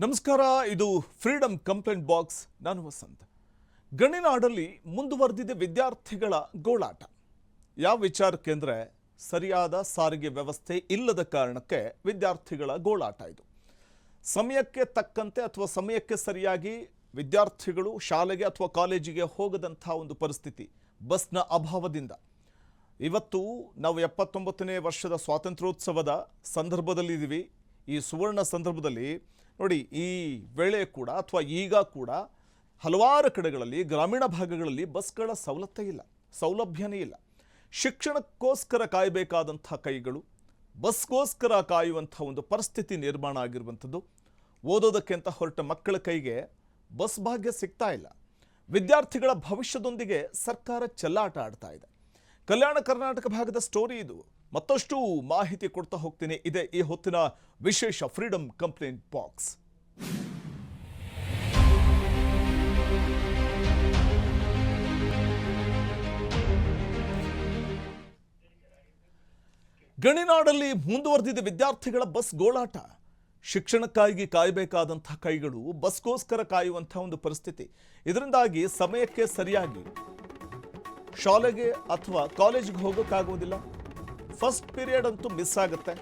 ನಮಸ್ಕಾರ. ಇದು freedom complaint box. ನಾನು ವಸಂತ್. ಗಣಿನಾಡಲ್ಲಿ ಮುಂದುವರೆದಿದೆ ವಿದ್ಯಾರ್ಥಿಗಳ ಗೋಳಾಟ. ಯಾವ ವಿಚಾರಕ್ಕೆ ಅಂದರೆ ಸರಿಯಾದ ಸಾರಿಗೆ ವ್ಯವಸ್ಥೆ ಇಲ್ಲದ ಕಾರಣಕ್ಕೆ ವಿದ್ಯಾರ್ಥಿಗಳ ಗೋಳಾಟ ಇದು. ಸಮಯಕ್ಕೆ ತಕ್ಕಂತೆ ಅಥವಾ ಸಮಯಕ್ಕೆ ಸರಿಯಾಗಿ ವಿದ್ಯಾರ್ಥಿಗಳು ಶಾಲೆಗೆ ಅಥವಾ ಕಾಲೇಜಿಗೆ ಹೋಗದಂಥ ಒಂದು ಪರಿಸ್ಥಿತಿ ಬಸ್ನ ಅಭಾವದಿಂದ. ಇವತ್ತು ನಾವು 79ನೇ ವರ್ಷದ ಸ್ವಾತಂತ್ರ್ಯೋತ್ಸವದ ಸಂದರ್ಭದಲ್ಲಿದ್ದೀವಿ. ಈ ಸುವರ್ಣ ಸಂದರ್ಭದಲ್ಲಿ ನೋಡಿ, ಈ ವೇಳೆ ಕೂಡ ಅಥವಾ ಈಗ ಕೂಡ ಹಲವಾರು ಕಡೆಗಳಲ್ಲಿ ಗ್ರಾಮೀಣ ಭಾಗಗಳಲ್ಲಿ ಬಸ್ಗಳ ಸೌಲಭ್ಯನೇ ಇಲ್ಲ. ಶಿಕ್ಷಣಕ್ಕೋಸ್ಕರ ಕಾಯಬೇಕಾದಂಥ ಕೈಗಳು ಬಸ್ಗೋಸ್ಕರ ಕಾಯುವಂಥ ಒಂದು ಪರಿಸ್ಥಿತಿ ನಿರ್ಮಾಣ ಆಗಿರುವಂಥದ್ದು. ಓದೋದಕ್ಕೆ ಅಂತ ಹೊರಟ ಮಕ್ಕಳ ಕೈಗೆ ಬಸ್ ಭಾಗ್ಯ ಸಿಗ್ತಾ ಇಲ್ಲ. ವಿದ್ಯಾರ್ಥಿಗಳ ಭವಿಷ್ಯದೊಂದಿಗೆ ಸರ್ಕಾರ ಚೆಲ್ಲಾಟ ಆಡ್ತಾ ಇದೆ. ಕಲ್ಯಾಣ ಕರ್ನಾಟಕ ಭಾಗದ ಸ್ಟೋರಿ ಇದು. ಮತ್ತಷ್ಟು ಮಾಹಿತಿ ಕೊಡ್ತಾ ಹೋಗ್ತೀನಿ. ಇದೆ ಈ ಹೊತ್ತಿನ ವಿಶೇಷ ಫ್ರೀಡಮ್ ಕಂಪ್ಲೇಂಟ್ ಬಾಕ್ಸ್. ಗಣಿನಾಡಲ್ಲಿ ಮುಂದುವರೆದಿದೆ ವಿದ್ಯಾರ್ಥಿಗಳ ಬಸ್ ಗೋಳಾಟ. ಶಿಕ್ಷಣಕ್ಕಾಗಿ ಕಾಯಬೇಕಾದಂಥ ಕೈಗಳು ಬಸ್ಗೋಸ್ಕರ ಕಾಯುವಂಥ ಒಂದು ಪರಿಸ್ಥಿತಿ. ಇದರಿಂದಾಗಿ ಸಮಯಕ್ಕೆ ಸರಿಯಾಗಿ ಶಾಲೆಗೆ ಅಥವಾ ಕಾಲೇಜಿಗೆ ಹೋಗೋಕ್ಕಾಗೋದಿಲ್ಲ. ಫಸ್ಟ್ ಪೀರಿಯಡ್ ಅಂತೂ ಮಿಸ್ ಆಗುತ್ತೆ.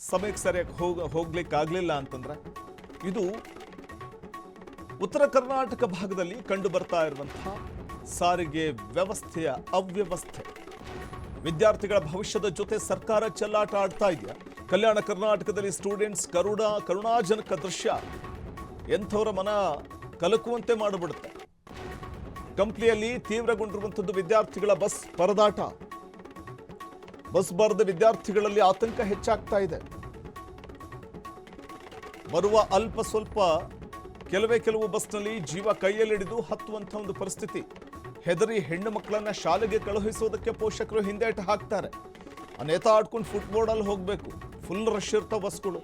ಸಮಯಕ್ಕೆ ಸರಿಯಾಗಿ ಹೋಗ್ಲಿಕ್ಕಾಗಲಿಲ್ಲ ಅಂತಂದ್ರೆ ಇದು ಉತ್ತರ ಕರ್ನಾಟಕ ಭಾಗದಲ್ಲಿ ಕಂಡು ಬರ್ತಾ ಇರುವಂತಹ ಸಾರಿಗೆ ವ್ಯವಸ್ಥೆಯ ಅವ್ಯವಸ್ಥೆ. ವಿದ್ಯಾರ್ಥಿಗಳ ಭವಿಷ್ಯದ ಜೊತೆ ಸರ್ಕಾರ ಚೆಲ್ಲಾಟ ಆಡ್ತಾ ಇದೆಯಾ? ಕಲ್ಯಾಣ ಕರ್ನಾಟಕದಲ್ಲಿ ಸ್ಟೂಡೆಂಟ್ಸ್ ಕರುಣಾಜನಕ ದೃಶ್ಯ ಎಂಥವರ ಮನ ಕಲಕುವಂತೆ ಮಾಡಿಬಿಡುತ್ತೆ. ಕಂಪ್ಲಿಯಲ್ಲಿ ತೀವ್ರಗೊಂಡಿರುವಂಥದ್ದು ವಿದ್ಯಾರ್ಥಿಗಳ ಬಸ್ ಪರದಾಟ. ಬಸ್ ಬಾರದ ವಿದ್ಯಾರ್ಥಿಗಳಲ್ಲಿ ಆತಂಕ ಹೆಚ್ಚಾಗ್ತಾ ಇದೆ. ಬರುವ ಅಲ್ಪ ಸ್ವಲ್ಪ ಕೆಲವು ಬಸ್ನಲ್ಲಿ ಜೀವ ಕೈಯಲ್ಲಿಡಿದು ಹತ್ತುವಂಥ ಒಂದು ಪರಿಸ್ಥಿತಿ. ಹೆದರಿ ಹೆಣ್ಣು ಮಕ್ಕಳನ್ನ ಶಾಲೆಗೆ ಕಳುಹಿಸೋದಕ್ಕೆ ಪೋಷಕರು ಹಿಂದೇಟು ಹಾಕ್ತಾರೆ. ನೇತಾಡ್ಕೊಂಡು ಫುಟ್ಬೋರ್ಡಲ್ಲಿ ಹೋಗಬೇಕು. ಫುಲ್ ರಶ್ ಇರ್ತಾವ ಬಸ್ಗಳು.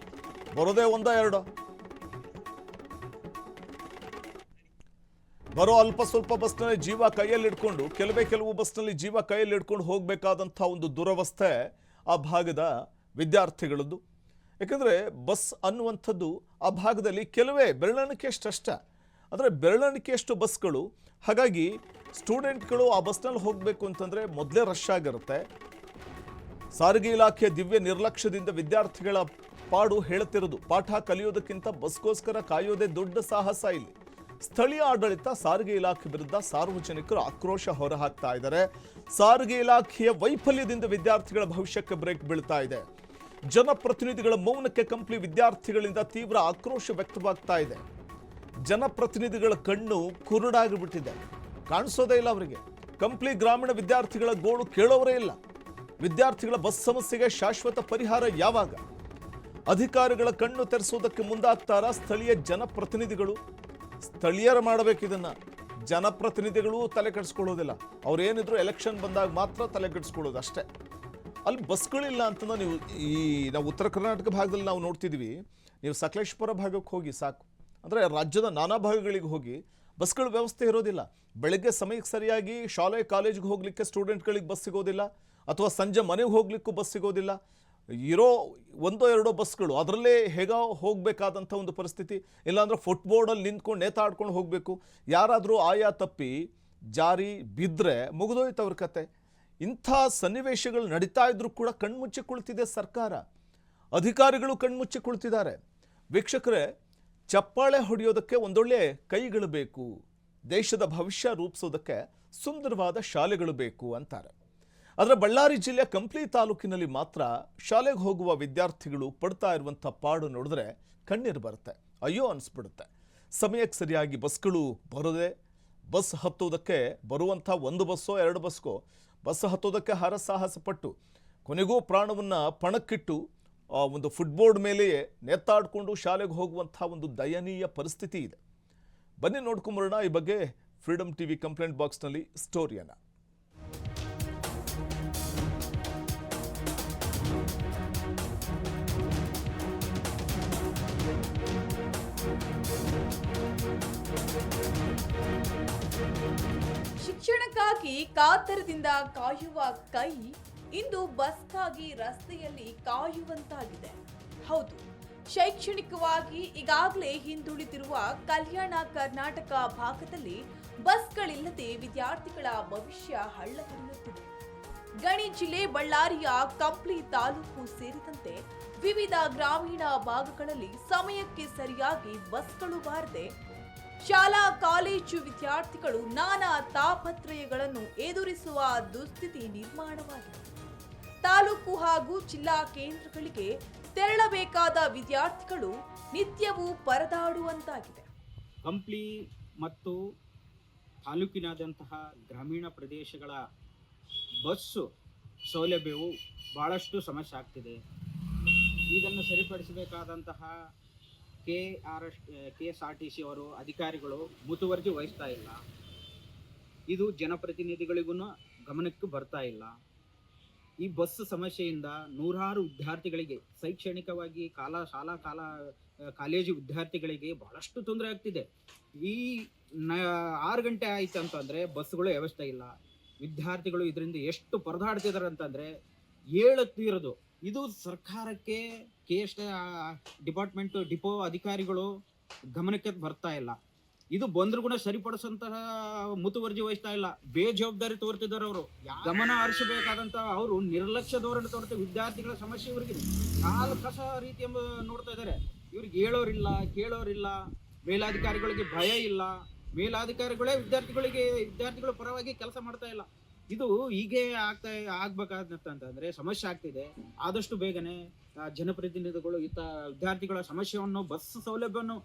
ಬರೋದೇ ಒಂದ ಎರಡ. ಬರೋ ಅಲ್ಪ ಸ್ವಲ್ಪ ಬಸ್ನಲ್ಲಿ ಜೀವ ಕೈಯಲ್ಲಿ ಇಟ್ಕೊಂಡು ಕೆಲವು ಬಸ್ನಲ್ಲಿ ಜೀವ ಕೈಯಲ್ಲಿ ಇಟ್ಕೊಂಡು ಹೋಗಬೇಕಾದಂಥ ಒಂದು ದುರವಸ್ಥೆ ಆ ಭಾಗದ ವಿದ್ಯಾರ್ಥಿಗಳದ್ದು. ಯಾಕಂದರೆ ಬಸ್ ಅನ್ನುವಂಥದ್ದು ಆ ಭಾಗದಲ್ಲಿ ಕೆಲವೇ ಬೆರಳೆಣಿಕೆಯಷ್ಟೇ, ಅಂದರೆ ಬೆರಳೆಣಿಕೆಯಷ್ಟು ಬಸ್ಗಳು. ಹಾಗಾಗಿ ಸ್ಟೂಡೆಂಟ್ಗಳು ಆ ಬಸ್ನಲ್ಲಿ ಹೋಗಬೇಕು ಅಂತಂದರೆ ಮೊದಲೇ ರಶ್ ಆಗಿರುತ್ತೆ. ಸಾರಿಗೆ ಇಲಾಖೆಯ ದಿವ್ಯ ನಿರ್ಲಕ್ಷ್ಯದಿಂದ ವಿದ್ಯಾರ್ಥಿಗಳ ಪಾಡು ಹೇಳುತ್ತಿರೋದು. ಪಾಠ ಕಲಿಯೋದಕ್ಕಿಂತ ಬಸ್ಗೋಸ್ಕರ ಕಾಯೋದೇ ದೊಡ್ಡ ಸಾಹಸ ಇಲ್ಲಿ. ಸ್ಥಳೀಯ ಆಡಳಿತ ಸಾರಿಗೆ ಇಲಾಖೆ ವಿರುದ್ಧ ಸಾರ್ವಜನಿಕರು ಆಕ್ರೋಶ ಹೊರಹಾಕ್ತಾ ಇದ್ದಾರೆ. ಸಾರಿಗೆ ಇಲಾಖೆಯ ವೈಫಲ್ಯದಿಂದ ವಿದ್ಯಾರ್ಥಿಗಳ ಭವಿಷ್ಯಕ್ಕೆ ಬ್ರೇಕ್ ಬೀಳ್ತಾ ಇದೆ. ಜನಪ್ರತಿನಿಧಿಗಳ ಮೌನಕ್ಕೆ ಕಂಪ್ಲಿ ವಿದ್ಯಾರ್ಥಿಗಳಿಂದ ತೀವ್ರ ಆಕ್ರೋಶ ವ್ಯಕ್ತವಾಗ್ತಾ ಇದೆ. ಜನಪ್ರತಿನಿಧಿಗಳ ಕಣ್ಣು ಕುರುಡಾಗಿಬಿಟ್ಟಿದೆ, ಕಾಣಿಸೋದೇ ಇಲ್ಲ ಅವರಿಗೆ. ಕಂಪ್ಲಿ ಗ್ರಾಮೀಣ ವಿದ್ಯಾರ್ಥಿಗಳ ಗೋಳು ಕೇಳೋರೇ ಇಲ್ಲ. ವಿದ್ಯಾರ್ಥಿಗಳ ಬಸ್ ಸಮಸ್ಯೆಗೆ ಶಾಶ್ವತ ಪರಿಹಾರ ಯಾವಾಗ? ಅಧಿಕಾರಿಗಳ ಕಣ್ಣು ತೆರೆಸೋದಕ್ಕೆ ಮುಂದಾಗ್ತಾರಾ ಸ್ಥಳೀಯ ಜನಪ್ರತಿನಿಧಿಗಳು? ಸ್ಥಳೀಯರು ಮಾಡಬೇಕಿದನ್ನ. ಜನಪ್ರತಿನಿಧಿಗಳು ತಲೆ ಕೆಡಿಸ್ಕೊಳ್ಳೋದಿಲ್ಲ. ಅವ್ರೇನಿದ್ರು ಎಲೆಕ್ಷನ್ ಬಂದಾಗ ಮಾತ್ರ ತಲೆ ಕೆಡಿಸ್ಕೊಳ್ಳೋದು ಅಷ್ಟೇ. ಅಲ್ಲಿ ಬಸ್ಗಳಿಲ್ಲ ಅಂತಂದ್ರೆ ನಾವು ಉತ್ತರ ಕರ್ನಾಟಕ ಭಾಗದಲ್ಲಿ ನಾವು ನೋಡ್ತಿದ್ವಿ. ನೀವು ಸಕಲೇಶ್ಪುರ ಭಾಗಕ್ಕೆ ಹೋಗಿ ಸಾಕು, ಅಂದರೆ ರಾಜ್ಯದ ನಾನಾ ಭಾಗಗಳಿಗೆ ಹೋಗಿ ಬಸ್ಗಳ ವ್ಯವಸ್ಥೆ ಇರೋದಿಲ್ಲ. ಬೆಳಗ್ಗೆ ಸಮಯಕ್ಕೆ ಸರಿಯಾಗಿ ಶಾಲೆ ಕಾಲೇಜಿಗೆ ಹೋಗಲಿಕ್ಕೆ ಸ್ಟೂಡೆಂಟ್ಗಳಿಗೆ ಬಸ್ ಸಿಗೋದಿಲ್ಲ, ಅಥವಾ ಸಂಜೆ ಮನೆಗೆ ಹೋಗ್ಲಿಕ್ಕೂ ಬಸ್ ಸಿಗೋದಿಲ್ಲ. ಇರೋ ಒಂದೋ ಎರಡೋ ಬಸ್ಗಳು, ಅದರಲ್ಲೇ ಹೇಗೋ ಹೋಗಬೇಕಾದಂಥ ಒಂದು ಪರಿಸ್ಥಿತಿ. ಇಲ್ಲಾಂದ್ರೆ ಫುಟ್ಬೋರ್ಡಲ್ಲಿ ನಿಂತ್ಕೊಂಡು ನೇತಾಡ್ಕೊಂಡು ಹೋಗಬೇಕು. ಯಾರಾದರೂ ಆಯಾ ತಪ್ಪಿ ಜಾರಿ ಬಿದ್ದರೆ ಮುಗಿದೋಯ್ತು ಅವ್ರ ಕತೆ. ಇಂಥ ಸನ್ನಿವೇಶಗಳು ನಡೀತಾ ಇದ್ರೂ ಕೂಡ ಕಣ್ಮುಚ್ಚಿ ಕುಳಿತಿದೆ ಸರ್ಕಾರ. ಅಧಿಕಾರಿಗಳು ಕಣ್ಮುಚ್ಚಿ ಕುಳಿತಿದ್ದಾರೆ. ವೀಕ್ಷಕರೇ, ಚಪ್ಪಾಳೆ ಹೊಡೆಯೋದಕ್ಕೆ ಒಂದೊಳ್ಳೆ ಕೈಗಳು ಬೇಕು. ದೇಶದ ಭವಿಷ್ಯ ರೂಪಿಸೋದಕ್ಕೆ ಸುಂದರವಾದ ಶಾಲೆಗಳು ಬೇಕು ಅಂತಾರೆ. ಆದರೆ ಬಳ್ಳಾರಿ ಜಿಲ್ಲೆಯ ಕಂಪ್ಲಿ ತಾಲೂಕಿನಲ್ಲಿ ಮಾತ್ರ ಶಾಲೆಗೆ ಹೋಗುವ ವಿದ್ಯಾರ್ಥಿಗಳು ಪಡ್ತಾ ಇರುವಂಥ ಪಾಡು ನೋಡಿದ್ರೆ ಕಣ್ಣೀರು ಬರುತ್ತೆ, ಅಯ್ಯೋ ಅನಿಸ್ಬಿಡುತ್ತೆ. ಸಮಯಕ್ಕೆ ಸರಿಯಾಗಿ ಬಸ್ಗಳು ಬರೋದೆ, ಬಸ್ ಹತ್ತೋದಕ್ಕೆ ಬರುವಂಥ ಒಂದು ಬಸ್ಸೋ ಎರಡು ಬಸ್ ಹತ್ತೋದಕ್ಕೆ ಹರಸಾಹಸ ಪಟ್ಟು ಕೊನೆಗೂ ಪ್ರಾಣವನ್ನು ಪಣಕ್ಕಿಟ್ಟು ಒಂದು ಫುಟ್ಬೋರ್ಡ್ ಮೇಲೆಯೇ ನೇತಾಡಿಕೊಂಡು ಶಾಲೆಗೆ ಹೋಗುವಂಥ ಒಂದು ದಯನೀಯ ಪರಿಸ್ಥಿತಿ ಇದೆ. ಬನ್ನಿ ನೋಡ್ಕೊಂಬರೋಣ ಈ ಬಗ್ಗೆ ಫ್ರೀಡಮ್ ಟಿವಿ ಕಂಪ್ಲೇಂಟ್ ಬಾಕ್ಸ್ನಲ್ಲಿ ಸ್ಟೋರಿಯನ್ನು. ಶಿಕ್ಷಣಕ್ಕಾಗಿ ಕಾತರದಿಂದ ಕಾಯುವ ಕೈ ಇಂದು ಬಸ್ಗಾಗಿ ರಸ್ತೆಯಲ್ಲಿ ಕಾಯುವಂತಾಗಿದೆ. ಹೌದು, ಶೈಕ್ಷಣಿಕವಾಗಿ ಈಗಾಗಲೇ ಹಿಂದುಳಿದಿರುವ ಕಲ್ಯಾಣ ಕರ್ನಾಟಕ ಭಾಗದಲ್ಲಿ ಬಸ್ಗಳಿಲ್ಲದೆ ವಿದ್ಯಾರ್ಥಿಗಳ ಭವಿಷ್ಯ ಹಳ್ಳಹಿಡಿಯುತ್ತಿದೆ. ಗಣಿ ಜಿಲ್ಲೆ ಬಳ್ಳಾರಿಯ ಕಂಪ್ಲಿ ತಾಲೂಕು ಸೇರಿದಂತೆ ವಿವಿಧ ಗ್ರಾಮೀಣ ಭಾಗಗಳಲ್ಲಿ ಸಮಯಕ್ಕೆ ಸರಿಯಾಗಿ ಬಸ್ಗಳು ಬಾರದೆ ಶಾಲಾ ಕಾಲೇಜು ವಿದ್ಯಾರ್ಥಿಗಳು ನಾನಾ ತಾಪತ್ರಯಗಳನ್ನು ಎದುರಿಸುವ ದುಸ್ಥಿತಿ ನಿರ್ಮಾಣವಾಗಿದೆ. ತಾಲೂಕು ಹಾಗೂ ಜಿಲ್ಲಾ ಕೇಂದ್ರಗಳಿಗೆ ತೆರಳಬೇಕಾದ ವಿದ್ಯಾರ್ಥಿಗಳು ನಿತ್ಯವೂ ಪರದಾಡುವಂತಾಗಿದೆ. ಕಂಪ್ಲಿ ಮತ್ತು ತಾಲೂಕಿನಾದಂತಹ ಗ್ರಾಮೀಣ ಪ್ರದೇಶಗಳ ಬಸ್ಸು ಸೌಲಭ್ಯವು ಭಾಳಷ್ಟು ಸಮಸ್ಯೆ ಆಗ್ತಿದೆ. ಇದನ್ನು ಸರಿಪಡಿಸಬೇಕಾದಂತಹ KSRTC ಅವರು ಅಧಿಕಾರಿಗಳು ಮುತುವರ್ಜಿ ವಹಿಸ್ತಾ ಇಲ್ಲ. ಇದು ಜನಪ್ರತಿನಿಧಿಗಳಿಗೂ ಗಮನಕ್ಕೆ ಬರ್ತಾ ಇಲ್ಲ. ಈ ಬಸ್ ಸಮಸ್ಯೆಯಿಂದ ನೂರಾರು ವಿದ್ಯಾರ್ಥಿಗಳಿಗೆ ಶೈಕ್ಷಣಿಕವಾಗಿ ಶಾಲಾ ಕಾಲೇಜು ವಿದ್ಯಾರ್ಥಿಗಳಿಗೆ ಬಹಳಷ್ಟು ತೊಂದರೆ ಆಗ್ತಿದೆ. ಈ 6 ಗಂಟೆ ಆಯ್ತು ಅಂತಂದರೆ ಬಸ್ಗಳು ವ್ಯವಸ್ಥೆ ಇಲ್ಲ. ವಿದ್ಯಾರ್ಥಿಗಳು ಇದರಿಂದ ಎಷ್ಟು ಪರದಾಡ್ತಿದ್ದಾರೆ ಅಂತಂದರೆ ಹೇಳುತ್ತಿರೋದು. ಇದು ಸರ್ಕಾರಕ್ಕೆ ಡಿಪಾರ್ಟ್ಮೆಂಟ್ ಡಿಪೋ ಅಧಿಕಾರಿಗಳು ಗಮನಕ್ಕೆ ಬರ್ತಾ ಇಲ್ಲ. ಇದು ಬಂದ್ರು ಕೂಡ ಸರಿಪಡಿಸಂತಹ ಮುತುವರ್ಜಿ ವಹಿಸ್ತಾ ಇಲ್ಲ. ಬೇಜವಾಬ್ದಾರಿ ತೋರ್ತಿದ್ದಾರೆ. ಅವರು ಗಮನ ಹರಿಸಬೇಕಾದಂತಹ ಅವರು ನಿರ್ಲಕ್ಷ್ಯ ಧೋರಣೆ ತೋರ್ತಾರೆ. ವಿದ್ಯಾರ್ಥಿಗಳ ಸಮಸ್ಯೆ ಇವರಿಗೆ ಕಾಲು ಕಸ ರೀತಿ ನೋಡ್ತಾ ಇದ್ದಾರೆ. ಇವ್ರಿಗೆ ಹೇಳೋರಿಲ್ಲ, ಕೇಳೋರಿಲ್ಲ. ಮೇಲಾಧಿಕಾರಿಗಳಿಗೆ ಭಯ ಇಲ್ಲ. ಮೇಲಾಧಿಕಾರಿಗಳೇ ವಿದ್ಯಾರ್ಥಿಗಳ ಪರವಾಗಿ ಕೆಲಸ ಮಾಡ್ತಾ ಇಲ್ಲ. ಇದು ಹೀಗೆ ಆಗ್ಬೇಕಾದಂತಂದ್ರೆ ಸಮಸ್ಯೆ ಆಗ್ತಿದೆ. ಆದಷ್ಟು ಬೇಗನೆ ಜನಪ್ರತಿನಿಧಿಗಳು ವಿದ್ಯಾರ್ಥಿಗಳ ಸಮಸ್ಯೆಯನ್ನು ಬಸ್ ಸೌಲಭ್ಯವನ್ನು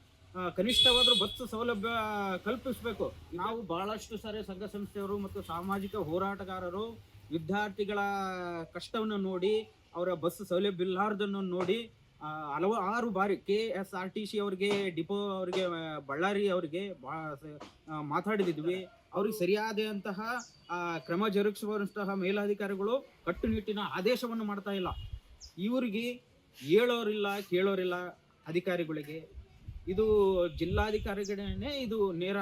ಕನಿಷ್ಠವಾದರೂ ಬಸ್ ಸೌಲಭ್ಯ ಕಲ್ಪಿಸಬೇಕು. ನಾವು ಬಹಳಷ್ಟು ಸಾರಿ ಸಂಘ ಸಂಸ್ಥೆಯವರು ಮತ್ತು ಸಾಮಾಜಿಕ ಹೋರಾಟಗಾರರು ವಿದ್ಯಾರ್ಥಿಗಳ ಕಷ್ಟವನ್ನು ನೋಡಿ, ಅವರ ಬಸ್ ಸೌಲಭ್ಯ ಇಲ್ಲಾರ್ದನ್ನು ನೋಡಿ ಹಲವಾರು ಬಾರಿ KSRTC ಅವರಿಗೆ, ಡಿಪೋ ಅವರಿಗೆ, ಬಳ್ಳಾರಿ ಅವರಿಗೆ ಮಾತಾಡಿದ್ವಿ. ಅವ್ರಿಗೆ ಸರಿಯಾದಂತಹ ಕ್ರಮ ಜರುಗಿಸುವಂತಹ ಮೇಲಾಧಿಕಾರಿಗಳು ಕಟ್ಟುನಿಟ್ಟಿನ ಆದೇಶವನ್ನು ಮಾಡ್ತಾ ಇಲ್ಲ. ಇವರಿಗೆ ಹೇಳೋರಿಲ್ಲ, ಕೇಳೋರಿಲ್ಲ ಅಧಿಕಾರಿಗಳಿಗೆ. ಇದು ಜಿಲ್ಲಾಧಿಕಾರಿಗಳೇ ಇದು ನೇರ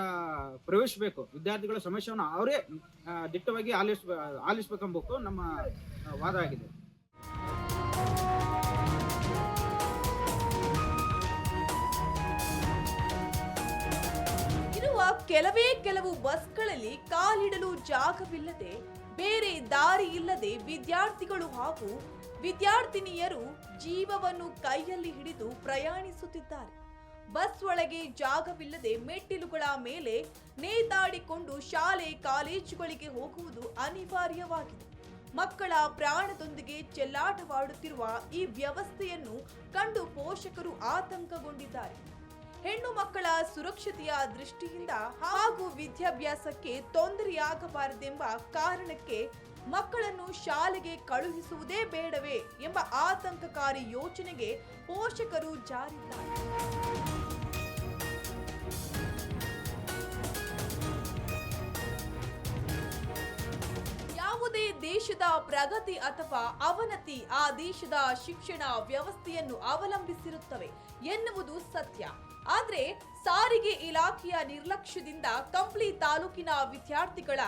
ಪ್ರವೇಶಿಸಬೇಕು. ವಿದ್ಯಾರ್ಥಿಗಳ ಸಮಸ್ಯೆಯನ್ನು ಅವರೇ ದಿಟ್ಟವಾಗಿ ಆಲಿಸಬೇಕೆಂಬುದು ನಮ್ಮ ವಾದ ಆಗಿದೆ. ಕೆಲವು ಬಸ್ಗಳಲ್ಲಿ ಕಾಲಿಡಲು ಜಾಗವಿಲ್ಲದೆ, ಬೇರೆ ದಾರಿ ಇಲ್ಲದೆ ವಿದ್ಯಾರ್ಥಿಗಳು ಹಾಗೂ ವಿದ್ಯಾರ್ಥಿನಿಯರು ಜೀವವನ್ನು ಕೈಯಲ್ಲಿ ಹಿಡಿದು ಪ್ರಯಾಣಿಸುತ್ತಿದ್ದಾರೆ. ಬಸ್ ಒಳಗೆ ಜಾಗವಿಲ್ಲದೆ ಮೆಟ್ಟಿಲುಗಳ ಮೇಲೆ ನೇತಾಡಿಕೊಂಡು ಶಾಲೆ ಕಾಲೇಜುಗಳಿಗೆ ಹೋಗುವುದು ಅನಿವಾರ್ಯವಾಗಿದೆ. ಮಕ್ಕಳ ಪ್ರಾಣದೊಂದಿಗೆ ಚೆಲ್ಲಾಟವಾಡುತ್ತಿರುವ ಈ ವ್ಯವಸ್ಥೆಯನ್ನು ಕಂಡು ಪೋಷಕರು ಆತಂಕಗೊಂಡಿದ್ದಾರೆ. ಹೆಣ್ಣು ಮಕ್ಕಳ ಸುರಕ್ಷತೆಯ ದೃಷ್ಟಿಯಿಂದ ಹಾಗೂ ವಿದ್ಯಾಭ್ಯಾಸಕ್ಕೆ ತೊಂದರೆಯಾಗಬಾರದೆಂಬ ಕಾರಣಕ್ಕೆ ಮಕ್ಕಳನ್ನು ಶಾಲೆಗೆ ಕಳುಹಿಸುವುದೇ ಬೇಡವೇ ಎಂಬ ಆತಂಕಕಾರಿ ಯೋಚನೆಗೆ ಪೋಷಕರು ಜಾರಿದ್ದಾರೆ. ಯಾವುದೇ ದೇಶದ ಪ್ರಗತಿ ಅಥವಾ ಅವನತಿ ಆ ದೇಶದ ಶಿಕ್ಷಣ ವ್ಯವಸ್ಥೆಯನ್ನು ಅವಲಂಬಿಸಿರುತ್ತವೆ ಎನ್ನುವುದು ಸತ್ಯ. ಆದರೆ ಸಾರಿಗೆ ಇಲಾಖೆಯ ನಿರ್ಲಕ್ಷ್ಯದಿಂದ ಕಂಪ್ಲಿ ತಾಲೂಕಿನ ವಿದ್ಯಾರ್ಥಿಗಳ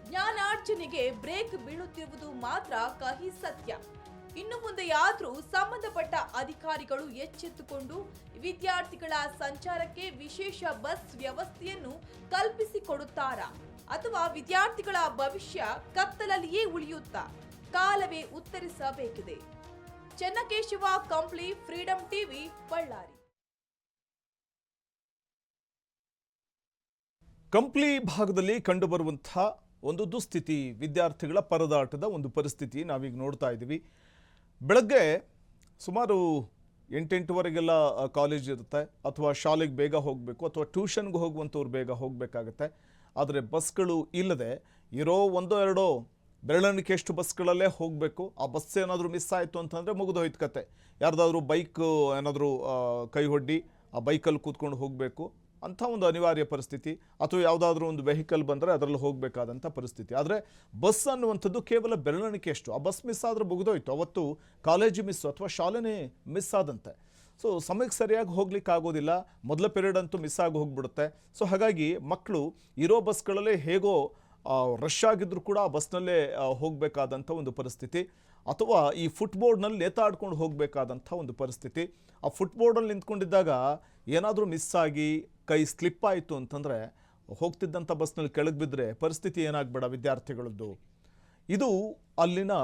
ಜ್ಞಾನಾರ್ಜನೆಗೆ ಬ್ರೇಕ್ ಬೀಳುತ್ತಿರುವುದು ಮಾತ್ರ ಕಹಿ ಸತ್ಯ. ಇನ್ನು ಮುಂದೆಯಾದರೂ ಸಂಬಂಧಪಟ್ಟ ಅಧಿಕಾರಿಗಳು ಎಚ್ಚೆತ್ತುಕೊಂಡು ವಿದ್ಯಾರ್ಥಿಗಳ ಸಂಚಾರಕ್ಕೆ ವಿಶೇಷ ಬಸ್ ವ್ಯವಸ್ಥೆಯನ್ನು ಕಲ್ಪಿಸಿಕೊಡುತ್ತಾರಾ ಅಥವಾ ವಿದ್ಯಾರ್ಥಿಗಳ ಭವಿಷ್ಯ ಕತ್ತಲಲ್ಲಿಯೇ ಉಳಿಯುತ್ತಾ? ಕಾಲವೇ ಉತ್ತರಿಸಬೇಕಿದೆ. Chennakeshava, Kampli, freedom TV, Ballari. ಕಂಪ್ಲಿ ಭಾಗದಲ್ಲಿ ಕಂಡುಬರುವಂತಹ ಒಂದು ದುಸ್ಥಿತಿ, ವಿದ್ಯಾರ್ಥಿಗಳ ಪರದಾಟದ ಒಂದು ಪರಿಸ್ಥಿತಿ ನಾವೀಗ ನೋಡ್ತಾ ಇದ್ದೀವಿ. ಬೆಳಗ್ಗೆ ಸುಮಾರು 8-8ವರೆಗೆಲ್ಲ ಕಾಲೇಜ್ ಇರುತ್ತೆ, ಅಥವಾ ಶಾಲೆಗೆ ಬೇಗ ಹೋಗಬೇಕು, ಅಥವಾ ಟ್ಯೂಷನ್ಗೆ ಹೋಗುವಂಥವ್ರು ಬೇಗ ಹೋಗಬೇಕಾಗತ್ತೆ. ಆದರೆ ಬಸ್ಗಳು ಇಲ್ಲದೆ ಇರೋ 1-2 ಬೆರಳೆಣಿಕೆಯಷ್ಟು ಬಸ್ಗಳಲ್ಲೇ ಹೋಗಬೇಕು. ಆ ಬಸ್ ಏನಾದರೂ ಮಿಸ್ ಆಯಿತು ಅಂತಂದರೆ ಮುಗಿದೋಯ್ತು ಕತೆ. ಯಾರ್ದಾದ್ರೂ ಬೈಕ್ ಏನಾದರೂ ಕೈ ಹೊಡ್ಡಿ ಆ ಬೈಕಲ್ಲಿ ಕೂತ್ಕೊಂಡು ಹೋಗಬೇಕು ಅಂಥ ಒಂದು ಅನಿವಾರ್ಯ ಪರಿಸ್ಥಿತಿ, ಅಥವಾ ಯಾವುದಾದ್ರೂ ಒಂದು ವೆಹಿಕಲ್ ಬಂದರೆ ಅದರಲ್ಲಿ ಹೋಗಬೇಕಾದಂಥ ಪರಿಸ್ಥಿತಿ. ಆದರೆ ಬಸ್ ಅನ್ನುವಂಥದ್ದು ಕೇವಲ ಬೆರಳೆಣಿಕೆಯಷ್ಟು. ಆ ಬಸ್ ಮಿಸ್ ಆದರೆ ಮುಗಿದೋಯ್ತು, ಅವತ್ತು ಕಾಲೇಜು ಮಿಸ್ಸು ಅಥವಾ ಶಾಲೆನೇ ಮಿಸ್ ಆದಂತೆ. ಸೊ ಸಮಯಕ್ಕೆ ಸರಿಯಾಗಿ ಹೋಗ್ಲಿಕ್ಕೆ ಆಗೋದಿಲ್ಲ, ಮೊದಲ ಪೀರಿಯಡ್ ಅಂತೂ ಮಿಸ್ ಆಗಿ ಹೋಗ್ಬಿಡುತ್ತೆ. ಸೊ ಹಾಗಾಗಿ ಮಕ್ಕಳು ಇರೋ ಬಸ್ಗಳಲ್ಲೇ ಹೇಗೋ ರಶ್ ಆಗಿದ್ರು ಕೂಡ ಆ ಬಸ್ನಲ್ಲೇ ಹೋಗಬೇಕಾದಂಥ ಒಂದು ಪರಿಸ್ಥಿತಿ, ಅಥವಾ ಈ ಫುಟ್ಬೋರ್ಡ್ನಲ್ಲಿ ನೇತಾಡ್ಕೊಂಡು ಹೋಗಬೇಕಾದಂಥ ಒಂದು ಪರಿಸ್ಥಿತಿ. ಆ ಫುಟ್ಬೋರ್ಡಲ್ಲಿ ನಿಂತ್ಕೊಂಡಿದ್ದಾಗ ಏನಾದರೂ ಮಿಸ್ ಆಗಿ ಕೈ ಸ್ಲಿಪ್ ಆಯಿತು ಅಂತಂದರೆ ಹೋಗ್ತಿದ್ದಂಥ ಬಸ್ನಲ್ಲಿ ಕೆಳಗೆ ಬಿದ್ದರೆ ಪರಿಸ್ಥಿತಿ ಏನಾಗಬೇಡ ವಿದ್ಯಾರ್ಥಿಗಳದ್ದು. ಇದು ಅಲ್ಲಿನ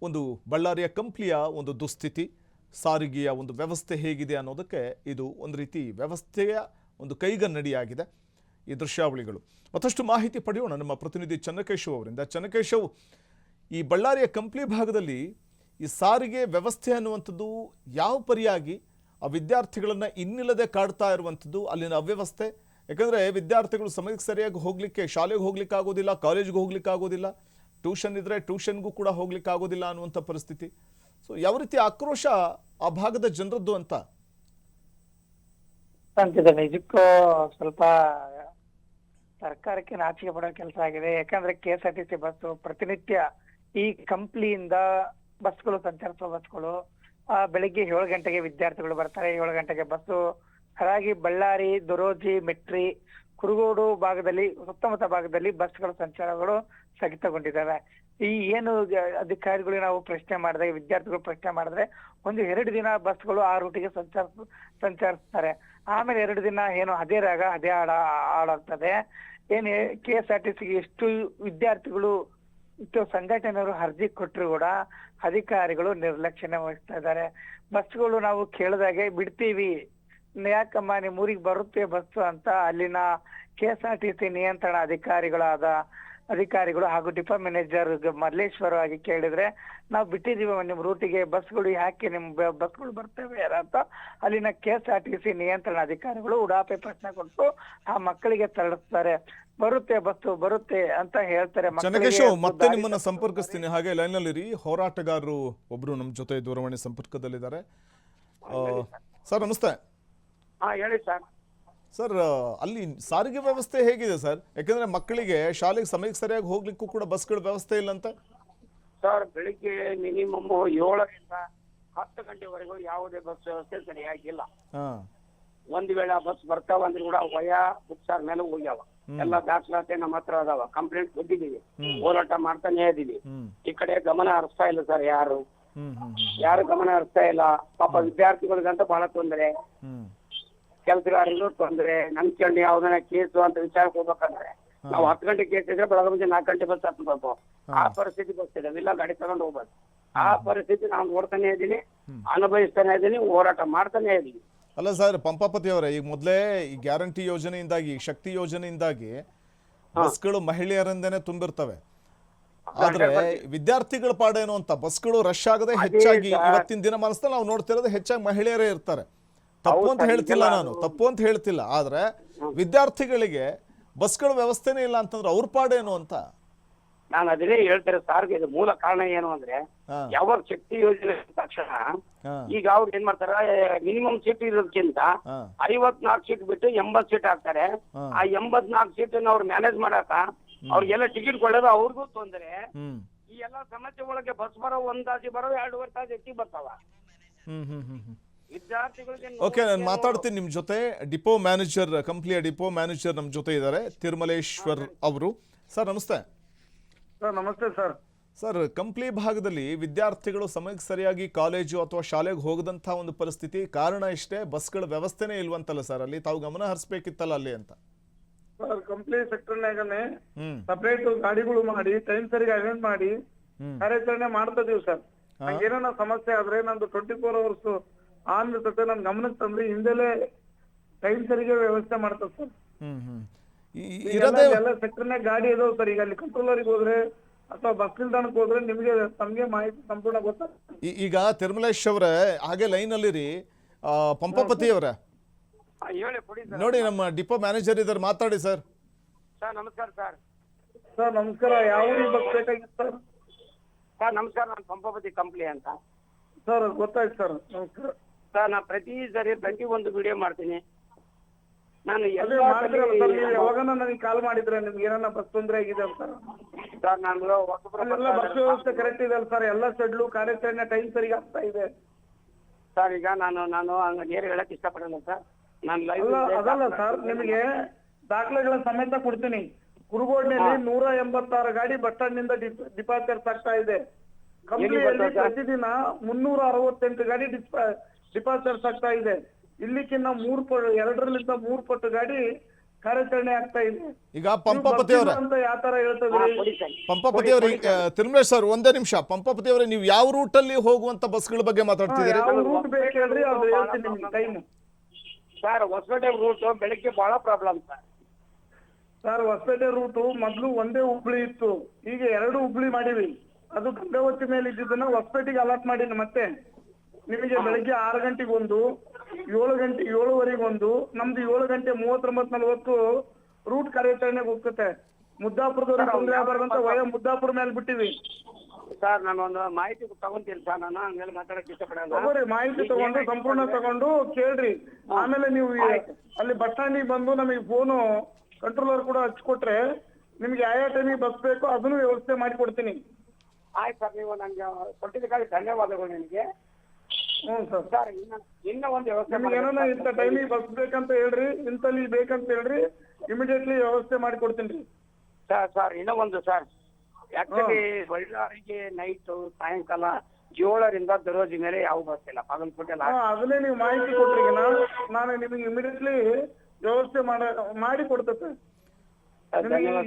ಒಂದು ಬಳ್ಳಾರಿಯ ಕಂಪ್ಲಿಯ ಒಂದು ದುಸ್ಥಿತಿ. ಸಾರಿಗೆಯ ಒಂದು ವ್ಯವಸ್ಥೆ ಹೇಗಿದೆ ಅನ್ನೋದಕ್ಕೆ ಇದು ಒಂದು ರೀತಿ ವ್ಯವಸ್ಥೆಯ ಒಂದು ಕೈಗನ್ನಡಿಯಾಗಿದೆ ಈ ದೃಶ್ಯಾವಳಿಗಳು. ಮತ್ತಷ್ಟು ಮಾಹಿತಿ ಪಡೆಯೋಣ ನಮ್ಮ ಪ್ರತಿನಿಧಿ ಚನ್ನಕೇಶವ್ ಅವರಿಂದ. ಚನ್ನಕೇಶವ್, ಈ ಬಳ್ಳಾರಿಯ ಕಂಪ್ಲಿ ಭಾಗದಲ್ಲಿ ಈ ಸಾರಿಗೆ ವ್ಯವಸ್ಥೆ ಅನ್ನುವಂಥದ್ದು ಯಾವ ಪರಿಯಾಗಿ ಆ ವಿದ್ಯಾರ್ಥಿಗಳನ್ನು ಇನ್ನಿಲ್ಲದೆ ಕಾಡ್ತಾ ಇರುವಂಥದ್ದು, ಅಲ್ಲಿನ ಅವ್ಯವಸ್ಥೆ? ಯಾಕಂದರೆ ವಿದ್ಯಾರ್ಥಿಗಳು ಸಮಯಕ್ಕೆ ಸರಿಯಾಗಿ ಹೋಗಲಿಕ್ಕೆ, ಶಾಲೆಗೆ ಹೋಗ್ಲಿಕ್ಕೆ ಆಗೋದಿಲ್ಲ, ಕಾಲೇಜ್ಗೆ ಹೋಗ್ಲಿಕ್ಕೆ ಆಗೋದಿಲ್ಲ, ಟ್ಯೂಷನ್ ಇದ್ದರೆ ಟ್ಯೂಷನ್ಗೂ ಕೂಡ ಹೋಗ್ಲಿಕ್ಕೆ ಆಗೋದಿಲ್ಲ ಅನ್ನುವಂಥ ಪರಿಸ್ಥಿತಿ. ಸೊ ಯಾವ ರೀತಿ ಆಕ್ರೋಶ ಆ ಭಾಗದ ಜನರದ್ದು ಅಂತ ಅಂತಿದೆ. ನಿಜಕ್ಕೂ ಸ್ವಲ್ಪ ಸರ್ಕಾರಕ್ಕೆ ನಾಚಿಕೆ ಪಡೋ ಕೆಲಸ ಆಗಿದೆ. ಯಾಕಂದ್ರೆ KSRTC ಬಸ್ ಪ್ರತಿನಿತ್ಯ ಈ ಕಂಪ್ಲಿಯಿಂದ ಬಸ್ಗಳು ಸಂಚರಿಸುವ ಬಸ್ಗಳು ಬೆಳಿಗ್ಗೆ 7 ಗಂಟೆಗೆ ವಿದ್ಯಾರ್ಥಿಗಳು ಬರ್ತಾರೆ, 7 ಗಂಟೆಗೆ ಬಸ್ಸು ಹಾಗಾಗಿ ಬಳ್ಳಾರಿ, ದೊರೋಜಿ, ಮೆಟ್ರಿ, ಕುರುಗೋಡು ಭಾಗದಲ್ಲಿ, ಸುತ್ತಮುತ್ತ ಭಾಗದಲ್ಲಿ ಬಸ್ಗಳು ಸಂಚಾರಗಳು ಸ್ಥಗಿತಗೊಂಡಿದ್ದಾವೆ. ಈ ಏನು ಅಧಿಕಾರಿಗಳು ನಾವು ಪ್ರಶ್ನೆ ಮಾಡಿದಾಗ, ವಿದ್ಯಾರ್ಥಿಗಳು ಪ್ರಶ್ನೆ ಮಾಡಿದ್ರೆ 1-2 ದಿನ ಬಸ್ಗಳು ಆ ರೂಟಿಗೆ ಸಂಚರಿಸ್ತಾರೆ. ಆಮೇಲೆ 2 ದಿನ ಏನು ಅದೇ ರಾಗ ಅದೇ ಹಾಡಾಗ್ತದೆ. ಏನ್ KSRTCಗೆ ಎಷ್ಟು ವಿದ್ಯಾರ್ಥಿಗಳು ಇಷ್ಟು ಸಂಘಟನೆಯವರು ಅರ್ಜಿ ಕೊಟ್ಟರು ಕೂಡ ಅಧಿಕಾರಿಗಳು ನಿರ್ಲಕ್ಷ್ಯನ ವಹಿಸ್ತಾ ಇದ್ದಾರೆ. ಬಸ್ಗಳು ನಾವು ಕೇಳಿದಾಗೆ ಬಿಡ್ತೀವಿ, ಯಾಕಮ್ಮ ನಿಮ್ ಊರಿಗೆ ಬರುತ್ತೆ ಬಸ್ ಅಂತ ಅಲ್ಲಿನ KSRTC ನಿಯಂತ್ರಣ ಅಧಿಕಾರಿಗಳು ಹಾಗೂ ಡಿಪೋ ಮ್ಯಾನೇಜರ್ ಮಲ್ಲೇಶ್ವರ ಆಗಿ ಕೇಳಿದ್ರೆ, ನಾವು ಬಿಟ್ಟಿದೀವಿ ನಿಮ್ ರೂಟಿಗೆ ಬಸ್ಗಳು, ಯಾಕೆ ನಿಮ್ ಬಸ್ಗಳು ಬರ್ತವೆ ಅಂತ ಅಲ್ಲಿನ KSRTC ನಿಯಂತ್ರಣ ಅಧಿಕಾರಿಗಳು ಉಡಾಪೆ ಪ್ರಶ್ನೆ ಕೊಟ್ಟು ಆ ಮಕ್ಕಳಿಗೆ ತರಳಿಸ್ತಾರೆ. ಬರುತ್ತೆ ಬಸ್ಸು ಬರುತ್ತೆ ಅಂತ ಹೇಳ್ತಾರೆ. ಚನ್ನಕೇಶವ್, ಮತ್ತೆ ನಿಮ್ಮನ್ನ ಸಂಪರ್ಕಿಸ್ತೀನಿ, ಹಾಗೆ ಲೈನಲ್ಲಿರಿ. ಹೋರಾಟಗಾರರು ಒಬ್ರು ನಮ್ಮ ಜೊತೆ ದೂರವಾಣಿ ಸಂಪರ್ಕದಲ್ಲಿದ್ದಾರೆ. ಸರ್ ನಮಸ್ತೆ. ಹೇಳಿ ಸರ್. ಸರ್, ಅಲ್ಲಿ ಸಾರಿಗೆ ವ್ಯವಸ್ಥೆ ಹೇಗಿದೆ ಸರ್? ಯಾಕಂದ್ರೆ ಮಕ್ಕಳಿಗೆ ಶಾಲೆಗೆ ಸಮಯಕ್ಕೆ ಸರಿಯಾಗಿ ಹೋಗ್ಲಿಕ್ಕೂ ಕೂಡ ಬಸ್ಗಳ ವ್ಯವಸ್ಥೆ ಇಲ್ಲ ಅಂತ. ಸರ್, ಬೆಳಿಗ್ಗೆ ಮಿನಿಮಮ್ 7ರಿಂದ 10 ಗಂಟೆವರೆಗೂ ಯಾವುದೇ ಬಸ್ ವ್ಯವಸ್ಥೆ ಸರಿಯಾಗಿಲ್ಲ. ಒಂದ್ ವೇಳೆ ಬಸ್ ಬರ್ತಾವ ಅಂದ್ರೆ ಕೂಡ ವಯಾ ಬುಕ್ಸಾರ್ ಮೇಲೆ ಹೋಗ್ಯಾವ. ಎಲ್ಲ ದಾಖಲಾತಿ ನಮ್ಮ ಹತ್ರ ಅದಾವ, ಕಂಪ್ಲೇಂಟ್ ಕೊಟ್ಟಿದೀವಿ, ಹೋರಾಟ ಮಾಡ್ತಾನೆ ಇದೀವಿ. ಈ ಕಡೆ ಗಮನ ಹರಿಸ್ತಾ ಇಲ್ಲ ಸರ್, ಯಾರು ಗಮನ ಹರಿಸ್ತಾ ಇಲ್ಲ. ಪಾಪ ವಿದ್ಯಾರ್ಥಿಗಳಿಗಂತ ಬಹಳ ತೊಂದರೆ, ಕೆಲಸಗಾರರಿಗೂ ತೊಂದರೆ. ನಂಬ್ಕೊಂಡು ಯಾವ್ದನ್ನ ಕೇಸು ಅಂತ ವಿಚಾರಕ್ಕೆ ಹೋಗ್ಬೇಕಂದ್ರೆ ನಾವು 10 ಗಂಟೆ ಕೇಸ್ ಇದ್ರೆ ಬೆಳಗ್ಗೆ ಮುಂಚೆ 4 ಗಂಟೆ ಬಸ್ ಹತ್ಬೇಕು. ಆ ಪರಿಸ್ಥಿತಿ ಬರ್ತಿದೆ, ಇಲ್ಲ ಗಾಡಿ ತಗೊಂಡು ಹೋಗ್ಬೇಕು. ಆ ಪರಿಸ್ಥಿತಿ ನಾವು ನೋಡ್ತಾನೆ ಇದ್ದೀನಿ, ಅನುಭವಿಸ್ತಾನೆ ಇದ್ದೀನಿ, ಹೋರಾಟ ಮಾಡ್ತಾನೆ ಇದ್ದೀನಿ. ಅಲ್ಲ ಸರ್ ಪಂಪಾಪತಿ ಅವರೇ, ಈಗ ಮೊದಲೇ ಈ ಗ್ಯಾರಂಟಿ ಯೋಜನೆಯಿಂದಾಗಿ, ಶಕ್ತಿ ಯೋಜನೆಯಿಂದಾಗಿ ಬಸ್ಗಳು ಮಹಿಳೆಯರಿಂದನೇ ತುಂಬಿರ್ತವೆ. ಆದ್ರೆ ವಿದ್ಯಾರ್ಥಿಗಳ ಪಾಡೇನು ಅಂತ ಬಸ್ಗಳು ರಶ್ ಆಗದೆ ಹೆಚ್ಚಾಗಿ ಇವತ್ತಿನ ದಿನಮಾನದಲ್ಲಿ ನಾವು ನೋಡ್ತಿರೋದು ಹೆಚ್ಚಾಗಿ ಮಹಿಳೆಯರೇ ಇರ್ತಾರೆ. ತಪ್ಪು ಅಂತ ಹೇಳ್ತಿಲ್ಲ, ಆದ್ರೆ ವಿದ್ಯಾರ್ಥಿಗಳಿಗೆ ಬಸ್ಗಳ ವ್ಯವಸ್ಥೆನೇ ಇಲ್ಲ ಅಂತಂದ್ರೆ ಅವ್ರ ಪಾಡೇನು ಅಂತ ನಾನು ಅದನ್ನೇ ಹೇಳ್ತಾರೆ ಸರ್. ಇದು ಮೂಲ ಕಾರಣ ಏನು ಅಂದ್ರೆ, ಯಾವಾಗ ಶಕ್ತಿ ಯೋಜನೆ ತಕ್ಷಣ ಈಗ ಅವ್ರು ಏನ್ ಮಾಡ್ತಾರ, ಮಿನಿಮಮ್ ಸೀಟ್ ಇರೋದಕ್ಕಿಂತ 54 ಸೀಟ್ ಬಿಟ್ಟು 80 ಸೀಟ್ ಹಾಕ್ತಾರೆ. ಆ 84 ಸೀಟ್ ಅವ್ರು ಮ್ಯಾನೇಜ್ ಮಾಡಾಕ ಅವ್ರಿಗೆಲ್ಲ ಟಿಕೆಟ್ ಕೊಡೋದು ಅವ್ರಿಗೂ ತೊಂದರೆ. ಈ ಎಲ್ಲಾ ಸಮಸ್ಯೆ ಒಳಗೆ ಬಸ್ ಬರೋ 1 ತಾಸು ಬರೋ 2.5 ತಾಸು ಹೆಚ್ಚಿಗೆ ಬರ್ತಾವ ವಿದ್ಯಾರ್ಥಿಗಳಿಗೆ. ಓಕೆ, ನಾನು ಮಾತಾಡ್ತೀನಿ ನಿಮ್ ಜೊತೆ. ಡಿಪೋ ಮ್ಯಾನೇಜರ್, ಕಂಪ್ನಿಯ ಡಿಪೋ ಮ್ಯಾನೇಜರ್ ನಮ್ಮ ಜೊತೆ ಇದ್ದಾರೆ, ತಿರುಮಲೇಶ್ವರ್ ಅವರು. ಸರ್ ನಮಸ್ತೆ. ಸರ್ ನಮಸ್ತೆ ಸರ್. ಸರ್, ಕಂಪ್ಲಿ ಭಾಗದಲ್ಲಿ ವಿದ್ಯಾರ್ಥಿಗಳು ಸಮಯಕ್ಕೆ ಸರಿಯಾಗಿ ಕಾಲೇಜು ಅಥವಾ ಶಾಲೆಗೆ ಹೋಗದಂಥ ಒಂದು ಪರಿಸ್ಥಿತಿ. ಕಾರಣ ಇಷ್ಟೇ, ಬಸ್ಗಳ ವ್ಯವಸ್ಥೆನೇ ಇಲ್ವಂತಲ್ಲ ಸರ್ ಅಲ್ಲಿ? ತಾವು ಗಮನ ಹರಿಸ್ಬೇಕಿತ್ತಲ್ಲ ಅಲ್ಲಿ ಅಂತ. ಸರ್, ಕಂಪ್ಲಿ ಸೆಕ್ಟರ್ನಾಗನೆ ಸಪರೇಟ್ ಗಾಡಿಗಳು ಮಾಡಿ ಟೈಮ್ ಸರಿಗೆ ಅರೇಂಜ್ ಮಾಡಿ ಕಾರ್ಯಾಚರಣೆ ಮಾಡ್ತಾ ಇದೀವಿ ಸರ್. ಹಂಗೇನ ಸಮಸ್ಯೆ ಆದ್ರೆ ನಂದು 24 hours ಆನ್ ಇರ್ತದೆ, ನನ್ ಗಮನಕ್ಕೆ ತಂದ್ರೆ ಹಿಂದೆಲೆ ಟೈಮ್ ಸರಿಗೆ ವ್ಯವಸ್ಥೆ ಮಾಡ್ತದೆ ಸರ್. ಎಲ್ಲ ಸೆಕ್ಟರ್ನಾಗ ಗಾಡಿ ಇದಾವ್ ಸರ್. ಈಗ ಅಲ್ಲಿ ಕಂಟ್ರೋಲರ್ಗೆ ಹೋದ್ರೆ ಅಥವಾ ಬಸ್ ನಿಲ್ದಾಣಕ್ಕೆ ಹೋದ್ರೆ ತಮ್ಗೆ ಮಾಹಿತಿ ಸಂಪೂರ್ಣ ಗೊತ್ತಾಗ್ತದೆ. ಈಗ ತಿರುಮಲೇಶ್ ಅವರೇ, ಹಾಗೆ ಲೈನ್ ಅಲ್ಲಿರಿ. ಪಂಪಾಪತಿ ಅವರೇ ನೋಡಿ, ನಮ್ಮ ಡಿಪೋ ಮ್ಯಾನೇಜರ್ ಇದ್ದಾರೆ, ಮಾತಾಡಿ ಸರ್. ಸರ್ ನಮಸ್ಕಾರ ಸರ್. ಸರ್ ನಮಸ್ಕಾರ. ಯಾವ ಊರಿಗೆ ಬಸ್ ಬೇಕಾಗಿತ್ತು ಸರ್? ಸರ್ ನಮಸ್ಕಾರ, ನಾನು ಪಂಪಾಪತಿ ಕಂಪ್ಲಿ ಅಂತ. ಸರ್ ಗೊತ್ತಾಯ್ತು ಸರ್, ನಮಸ್ಕಾರ ಸರ್. ನಾನು ಪ್ರತಿ ಒಂದು ವಿಡಿಯೋ ಮಾಡ್ತೀನಿ. ನಾನು ಯಾವಾಗ ನನಗೆ ಕಾಲ್ ಮಾಡಿದ್ರೆ ನಿಮ್ಗೆ ಏನಾರ ಬಸ್ ತೊಂದರೆ ಆಗಿದೆ ಸರ್? ಸರ್ ನಾನು ಬಸ್ ವ್ಯವಸ್ಥೆ ಕರೆಕ್ಟ್ ಇದೆ ಅಲ್ಲ ಸರ್? ಎಲ್ಲ ಶೆಡ್ಲು ಕಾರ್ಯಾಚರಣೆ ಟೈಮ್ ಸರಿಗೆ ಆಗ್ತಾ ಇದೆ ಸರ್. ಈಗ ನಾನು ಹಂಗ ನೇರ ಹೇಳಕ್ ಇಷ್ಟಪಡಲ್ಲ ಸರ್. ನಾನು ಅದಲ್ಲ ಸರ್, ನಿಮಗೆ ದಾಖಲೆಗಳ ಸಮೇತ ಕೊಡ್ತೀನಿ. ಕುರುಗೋಡ್ನಲ್ಲಿ 186 ಗಾಡಿ ಬಸ್ ಸ್ಟಾಂಡ್ ನಿಂದ ಡಿಪಾರ್ಚರ್ಸ್ ಆಗ್ತಾ ಇದೆ. ಕಂಪ್ನಿಯಲ್ಲಿ ಪ್ರತಿದಿನ 368 ಗಾಡಿ ಡಿಪಾರ್ಚರ್ಸ್ ಆಗ್ತಾ ಇದೆ. ಇಲ್ಲಿಕ್ಕಿನ್ನ 2 ಪಟ್ಟು ಗಾಡಿ ಕಾರ್ಯಾಚರಣೆ ಆಗ್ತಾ ಇದೆ. ಈಗ ಪಂಪಪತಿ ಅವರೇ ಅಂತ ಯಾವ ತರ ಹೇಳ್ತದ್ರಿ? ಪಂಪಪತಿ ಅವರೇ, ತಿರುಮಲೇಶ್ ಸರ್ ಒಂದೇ ನಿಮಿಷ. ಪಂಪಪತಿ ಅವರೇ, ನೀವು ಯಾವ ರೂಟಲ್ಲಿ ಹೋಗುವಂತ ಬಸ್ಗಳ ಬಗ್ಗೆ ಮಾತಾಡ್ತಿದ್ದೀರಿ? ಯಾವ ರೂಟ್ ಬೇಕು ಹೇಳ್ರಿ, ಅದು ಹೇಳ್ತೀನಿ ನಿಮ್ಗೆ ಟೈಮ್. ಸರ್ ಹೊಸಪೇಟೆ ರೂಟ್ ಬೆಳಗ್ಗೆ ಬಹಳ ಪ್ರಾಬ್ಲಮ್ ಸರ್ ಹೊಸಪೇಟೆ ರೂಟು ಮೊದ್ಲು ಒಂದೇ ಹುಬ್ಳಿ ಇತ್ತು, ಈಗ 2 ಹುಬ್ಳಿ ಮಾಡಿವಿ. ಅದು ಗಂಗಾವತಿ ಮೇಲೆ ಇದ್ದಿದ್ದನ್ನ ಹೊಸಪೇಟೆಗೆ ಅಲಾಟ್ ಮಾಡೀನಿ. ಮತ್ತೆ ನಿಮಗೆ ಬೆಳಗ್ಗೆ 6 ಗಂಟೆಗೆ ಒಂದು, 7:30 ಒಂದು, ನಮ್ದು 7:39-40 ರೂಟ್ ಕಾರ್ಯಾಚರಣೆಗೆ ಹೋಗ್ತತೆ. ಮುದ್ದಾಪುರದವ್ರಿಗೆ ತೊಂದರೆ ಆಗಬಾರ್ದಂತ ವಯ ಮುದ್ದಾಪುರ ಮೇಲೆ ಬಿಟ್ಟಿವಿ. ಸರ್ ನಾನೊಂದು ಮಾಹಿತಿ ತಗೊಂತೀನಿ ಸರ್, ನಾನು ಹಂಗೆಲ್ಲ ಮಾತಾಡಕ್ಕೆ ಇಷ್ಟಪಡಲ್ಲ. ತಗೋರಿ, ಮಾಹಿತಿ ತಗೊಂಡು ಸಂಪೂರ್ಣ ತಗೊಂಡು ಕೇಳ್ರಿ. ಆಮೇಲೆ ನೀವು ಅಲ್ಲಿ ಬಸ್ ಸ್ಟ್ಯಾಂಡಿಗೆ ಬಂದು ನಮಗೆ ಫೋನು ಕಂಟ್ರೋಲರ್ ಕೂಡ ಹಚ್ಕೊಟ್ರೆ ನಿಮ್ಗೆ ಯಾವ ಟೈಮಿಗೆ ಬಸ್ ಬೇಕು ಅದನ್ನು ವ್ಯವಸ್ಥೆ ಮಾಡಿ ಕೊಡ್ತೀನಿ. ಆಯ್ತು ಸರ್, ನೀವು ನಂಗೆ ಕೊಟ್ಟಿದ್ದಕ್ಕಾಗಿ ಧನ್ಯವಾದಗಳು ನಿಮಗೆ. ಹ್ಞೂ ಸರ್. ಸರ್ ಇನ್ನ ಒಂದು ವ್ಯವಸ್ಥೆ ನಿಮ್ಗೆ ಏನೋ ಇಂಥ ಟೈಮಿಗೆ ಬಸ್ ಬೇಕಂತ ಹೇಳ್ರಿ, ಇಂತಲ್ಲಿ ಬೇಕಂತ ಹೇಳ್ರಿ, ಇಮಿಡಿಯೇಟ್ಲಿ ವ್ಯವಸ್ಥೆ ಮಾಡಿ ಕೊಡ್ತೀನಿ ರೀ. ಸರ್ ಇನ್ನೂ ಒಂದು ಸರ್, ಆಕ್ಚುಲಿ ಬಳ್ಳಾರಿಗೆ ನೈಟು ಸಾಯಂಕಾಲ 7ರಿಂದ ದರೋಜಿ ಮೇಲೆ ಯಾವ ಬಸ್ ಇಲ್ಲ ಬಾಗಲಕೋಟೆ. ಅದನ್ನೇ ನೀವು ಮಾಹಿತಿ ಕೊಟ್ರಿ, ನಾನು ನಿಮಗೆ ಇಮಿಡಿಯೇಟ್ಲಿ ವ್ಯವಸ್ಥೆ ಮಾಡಿ ಕೊಡ್ತೇವೆ.